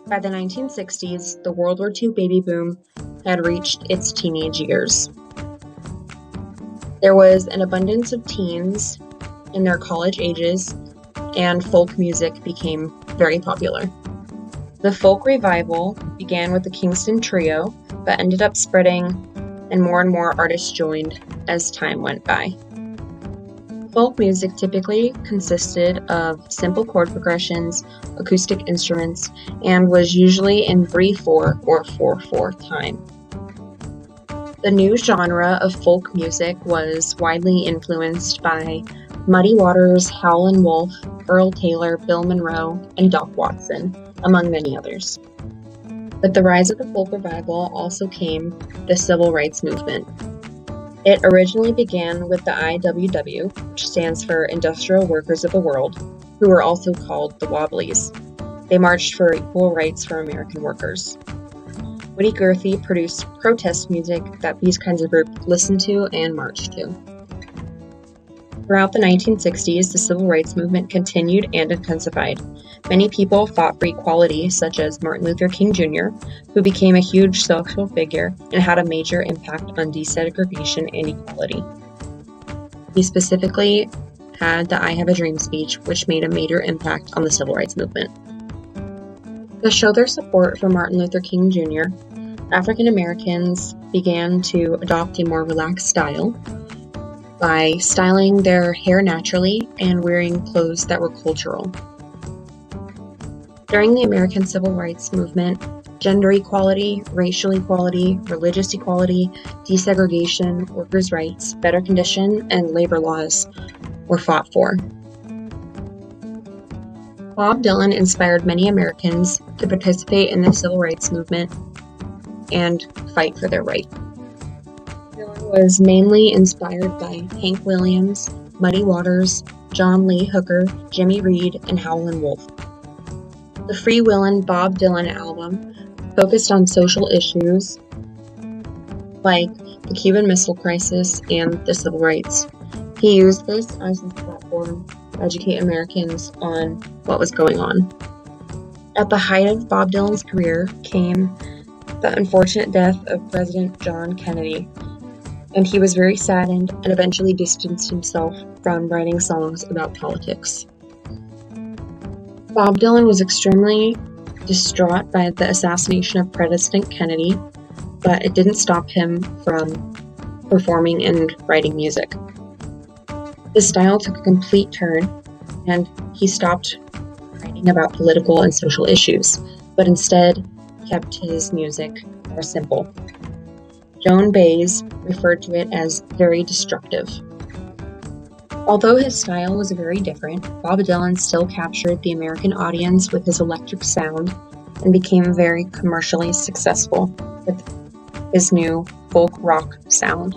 By the 1960s, the World War II baby boom had reached its teenage years. There was an abundance of teens in their college ages, and folk music became very popular. The folk revival began with the Kingston Trio, but ended up spreading, and more artists joined as time went by. Folk music typically consisted of simple chord progressions, acoustic instruments, and was usually in 3/4 or 4/4 time. The new genre of folk music was widely influenced by Muddy Waters, Howlin' Wolf, Earl Taylor, Bill Monroe, and Doc Watson, among many others. With the rise of the folk revival also came the civil rights movement. It originally began with the IWW, which stands for Industrial Workers of the World, who were also called the Wobblies. They marched for equal rights for American workers. Woody Guthrie produced protest music that these kinds of groups listened to and marched to. Throughout the 1960s, the civil rights movement continued and intensified. Many people fought for equality, such as Martin Luther King Jr., who became a huge social figure and had a major impact on desegregation and equality. He specifically had the I Have a Dream speech, which made a major impact on the civil rights movement. To show their support for Martin Luther King Jr., African Americans began to adopt a more relaxed style by styling their hair naturally and wearing clothes that were cultural. During the American Civil Rights Movement, gender equality, racial equality, religious equality, desegregation, workers' rights, better condition, and labor laws were fought for. Bob Dylan inspired many Americans to participate in the civil rights movement and fight for their rights. Dylan was mainly inspired by Hank Williams, Muddy Waters, John Lee Hooker, Jimmy Reed, and Howlin' Wolf. The Freewheelin' Bob Dylan album focused on social issues like the Cuban Missile Crisis and the civil rights. He used this as his platform to educate Americans on what was going on. At the height of Bob Dylan's career came the unfortunate death of President John Kennedy, and he was very saddened and eventually distanced himself from writing songs about politics. Bob Dylan was extremely distraught by the assassination of President Kennedy, but it didn't stop him from performing and writing music. His style took a complete turn, and he stopped writing about political and social issues, but instead kept his music more simple. Joan Baez referred to it as very destructive. Although his style was very different, Bob Dylan still captured the American audience with his electric sound and became very commercially successful with his new folk rock sound.